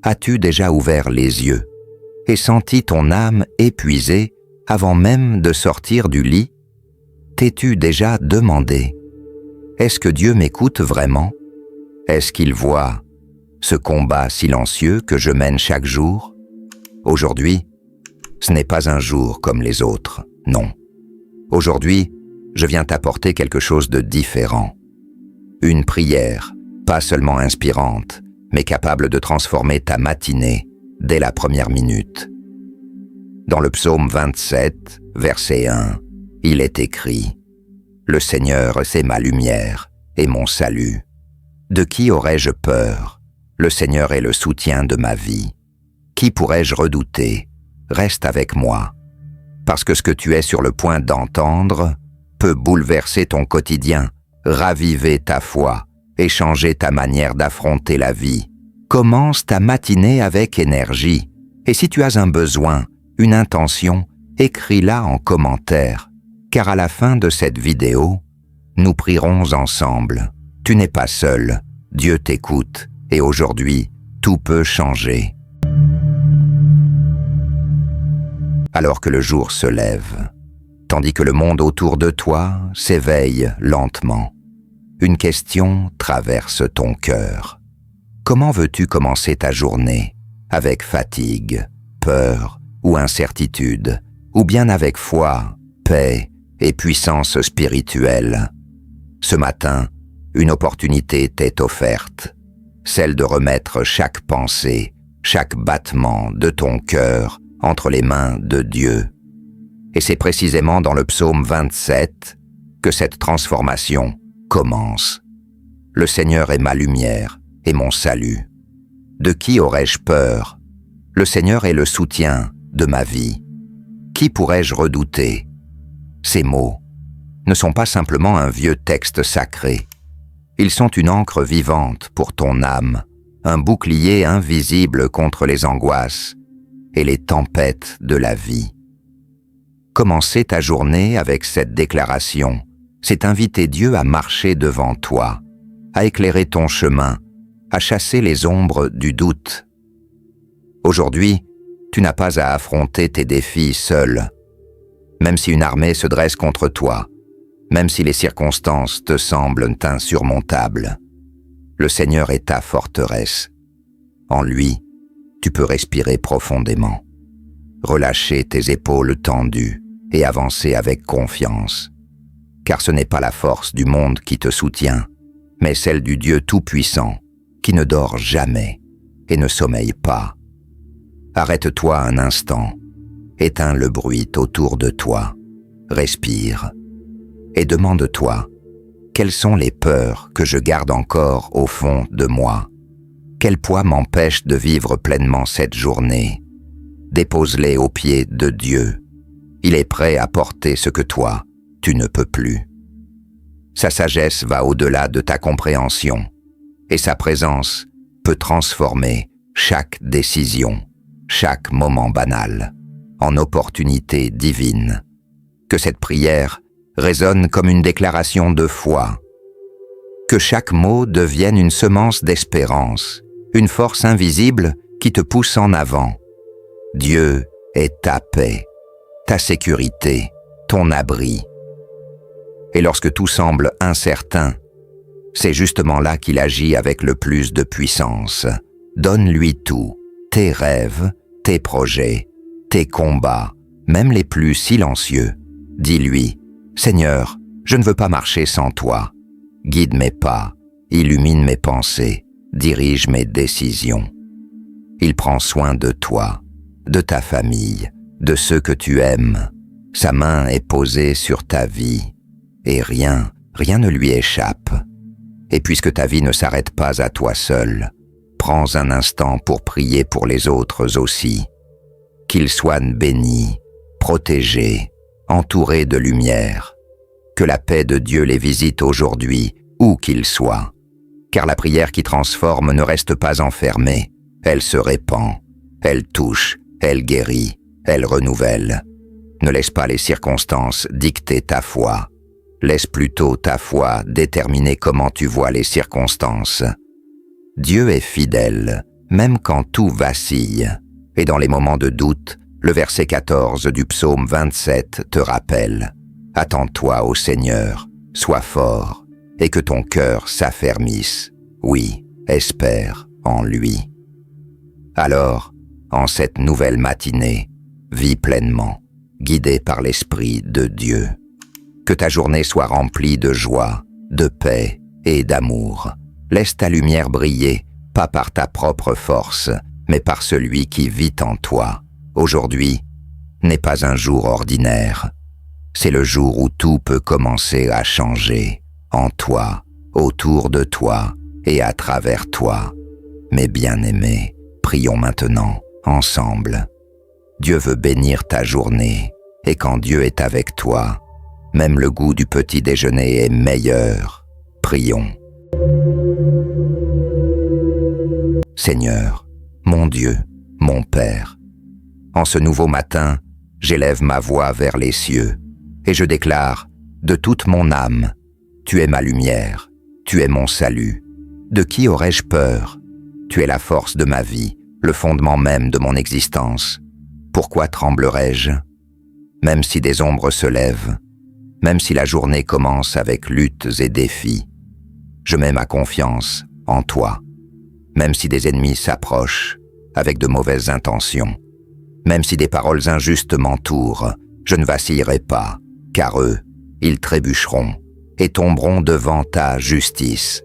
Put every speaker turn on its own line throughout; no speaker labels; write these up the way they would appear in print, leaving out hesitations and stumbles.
As-tu déjà ouvert les yeux et senti ton âme épuisée avant même de sortir du lit? T'es-tu déjà demandé: est-ce que Dieu m'écoute vraiment? Est-ce qu'il voit ce combat silencieux que je mène chaque jour? Aujourd'hui, ce n'est pas un jour comme les autres, non. Aujourd'hui, je viens t'apporter quelque chose de différent. Une prière, pas seulement inspirante, mais capable de transformer ta matinée dès la première minute. Dans le psaume 27, verset 1, il est écrit: « Le Seigneur, c'est ma lumière et mon salut. De qui aurais-je peur? Le Seigneur est le soutien de ma vie. Qui pourrais-je redouter? Reste avec moi. » Parce que ce que tu es sur le point d'entendre peut bouleverser ton quotidien, raviver ta foi et changer ta manière d'affronter la vie. Commence ta matinée avec énergie. Et si tu as un besoin, une intention, écris-la en commentaire. Car à la fin de cette vidéo, nous prierons ensemble. Tu n'es pas seul, Dieu t'écoute, et aujourd'hui, tout peut changer. Alors que le jour se lève, tandis que le monde autour de toi s'éveille lentement, une question traverse ton cœur. Comment veux-tu commencer ta journée? Avec fatigue, peur ou incertitude, ou bien avec foi, paix et puissance spirituelle? Ce matin, une opportunité t'est offerte, celle de remettre chaque pensée, chaque battement de ton cœur entre les mains de Dieu. Et c'est précisément dans le psaume 27 que cette transformation commence. Le Seigneur est ma lumière et mon salut. De qui aurais-je peur? Le Seigneur est le soutien de ma vie. Qui pourrais-je redouter? Ces mots ne sont pas simplement un vieux texte sacré. Ils sont une encre vivante pour ton âme, un bouclier invisible contre les angoisses et les tempêtes de la vie. Commencer ta journée avec cette déclaration, c'est inviter Dieu à marcher devant toi, à éclairer ton chemin, à chasser les ombres du doute. Aujourd'hui, tu n'as pas à affronter tes défis seul. Même si une armée se dresse contre toi, même si les circonstances te semblent insurmontables, le Seigneur est ta forteresse. En lui, tu peux respirer profondément, relâcher tes épaules tendues et avancer avec confiance. Car ce n'est pas la force du monde qui te soutient, mais celle du Dieu Tout-Puissant, qui ne dort jamais et ne sommeille pas. Arrête-toi un instant, éteins le bruit autour de toi, respire et demande-toi: quelles sont les peurs que je garde encore au fond de moi? Quel poids m'empêche de vivre pleinement cette journée? Dépose-les aux pieds de Dieu. Il est prêt à porter ce que toi, tu ne peux plus. Sa sagesse va au-delà de ta compréhension, et sa présence peut transformer chaque décision, chaque moment banal, en opportunité divine. Que cette prière résonne comme une déclaration de foi. Que chaque mot devienne une semence d'espérance, une force invisible qui te pousse en avant. Dieu est ta paix, ta sécurité, ton abri. Et lorsque tout semble incertain, c'est justement là qu'il agit avec le plus de puissance. Donne-lui tout, tes rêves, tes projets, tes combats, même les plus silencieux. Dis-lui: Seigneur, je ne veux pas marcher sans toi. Guide mes pas, illumine mes pensées, dirige mes décisions. Il prend soin de toi, de ta famille, de ceux que tu aimes. Sa main est posée sur ta vie, et rien ne lui échappe. Et puisque ta vie ne s'arrête pas à toi seul, prends un instant pour prier pour les autres aussi. Qu'ils soient bénis, protégés, entourés de lumière. Que la paix de Dieu les visite aujourd'hui, où qu'ils soient. Car la prière qui transforme ne reste pas enfermée, elle se répand, elle touche, elle guérit, elle renouvelle. Ne laisse pas les circonstances dicter ta foi. Laisse plutôt ta foi déterminer comment tu vois les circonstances. Dieu est fidèle, même quand tout vacille. Et dans les moments de doute, le verset 14 du psaume 27 te rappelle « Attends-toi au Seigneur, sois fort, et que ton cœur s'affermisse. Oui, espère en lui. » Alors, en cette nouvelle matinée, vis pleinement, guidé par l'Esprit de Dieu. Que ta journée soit remplie de joie, de paix et d'amour. Laisse ta lumière briller, pas par ta propre force, mais par celui qui vit en toi. Aujourd'hui n'est pas un jour ordinaire. C'est le jour où tout peut commencer à changer, en toi, autour de toi et à travers toi. Mes bien-aimés, prions maintenant, ensemble. Dieu veut bénir ta journée, et quand Dieu est avec toi, même le goût du petit déjeuner est meilleur. Prions. Seigneur, mon Dieu, mon Père, en ce nouveau matin, j'élève ma voix vers les cieux, et je déclare, de toute mon âme, tu es ma lumière, tu es mon salut. De qui aurais-je peur? Tu es la force de ma vie, le fondement même de mon existence. Pourquoi tremblerais-je? Même si des ombres se lèvent, même si la journée commence avec luttes et défis, je mets ma confiance en toi. Même si des ennemis s'approchent avec de mauvaises intentions, même si des paroles injustes m'entourent, je ne vacillerai pas, car eux, ils trébucheront et tomberont devant ta justice.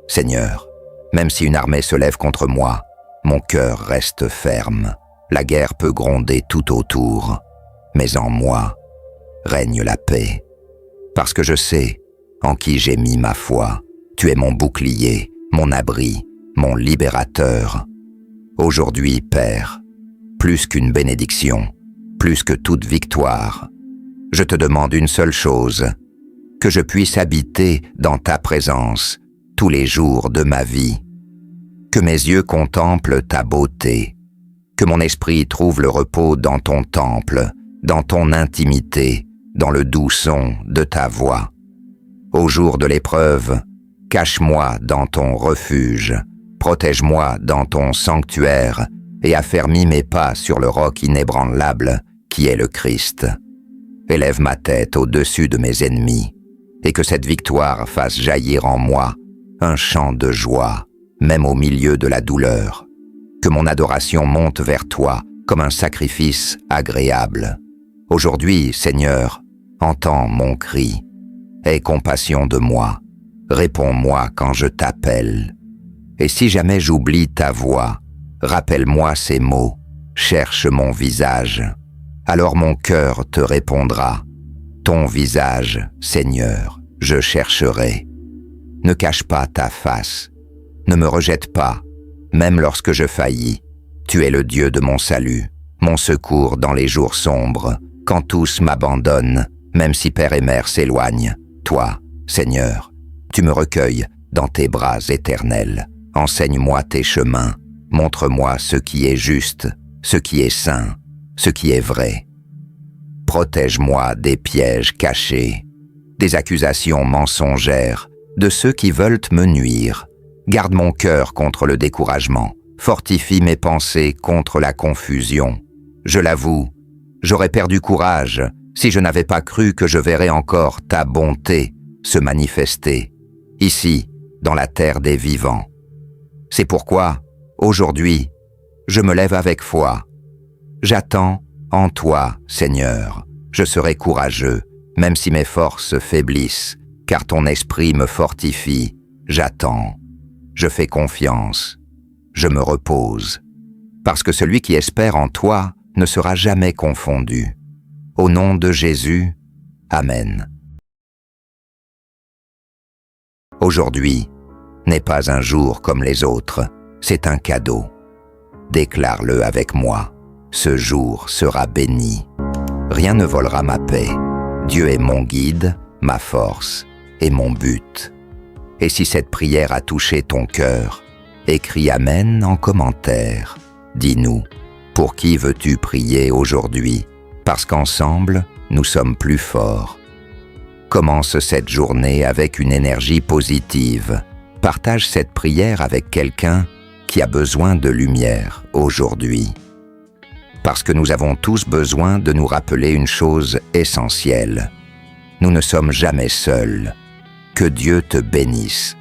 Seigneur, même si une armée se lève contre moi, mon cœur reste ferme. La guerre peut gronder tout autour, mais en moi règne la paix. Parce que je sais en qui j'ai mis ma foi. Tu es mon bouclier, mon abri, mon libérateur. Aujourd'hui, Père, plus qu'une bénédiction, plus que toute victoire, je te demande une seule chose, que je puisse habiter dans ta présence tous les jours de ma vie, que mes yeux contemplent ta beauté, que mon esprit trouve le repos dans ton temple, dans ton intimité, dans le doux son de ta voix. Au jour de l'épreuve, cache-moi dans ton refuge, protège-moi dans ton sanctuaire et affermis mes pas sur le roc inébranlable qui est le Christ. Élève ma tête au-dessus de mes ennemis et que cette victoire fasse jaillir en moi un chant de joie, même au milieu de la douleur. Que mon adoration monte vers toi comme un sacrifice agréable. Aujourd'hui, Seigneur, entends mon cri. Aie compassion de moi. Réponds-moi quand je t'appelle. Et si jamais j'oublie ta voix, rappelle-moi ces mots. Cherche mon visage. Alors mon cœur te répondra. Ton visage, Seigneur, je chercherai. Ne cache pas ta face. Ne me rejette pas, même lorsque je faillis. Tu es le Dieu de mon salut, mon secours dans les jours sombres, quand tous m'abandonnent, même si père et mère s'éloignent. Toi, Seigneur, tu me recueilles dans tes bras éternels. Enseigne-moi tes chemins, montre-moi ce qui est juste, ce qui est saint, ce qui est vrai. Protège-moi des pièges cachés, des accusations mensongères, de ceux qui veulent me nuire. Garde mon cœur contre le découragement, fortifie mes pensées contre la confusion. Je l'avoue, j'aurais perdu courage si je n'avais pas cru que je verrais encore ta bonté se manifester, ici, dans la terre des vivants. C'est pourquoi, aujourd'hui, je me lève avec foi. J'attends en toi, Seigneur. Je serai courageux, même si mes forces faiblissent, car ton esprit me fortifie. J'attends. Je fais confiance. Je me repose. Parce que celui qui espère en toi ne sera jamais confondu. Au nom de Jésus, Amen. Aujourd'hui n'est pas un jour comme les autres, c'est un cadeau. Déclare-le avec moi, ce jour sera béni. Rien ne volera ma paix. Dieu est mon guide, ma force et mon but. Et si cette prière a touché ton cœur, écris Amen en commentaire. Dis-nous, pour qui veux-tu prier aujourd'hui? Parce qu'ensemble, nous sommes plus forts. Commence cette journée avec une énergie positive. Partage cette prière avec quelqu'un qui a besoin de lumière aujourd'hui. Parce que nous avons tous besoin de nous rappeler une chose essentielle. Nous ne sommes jamais seuls. Que Dieu te bénisse.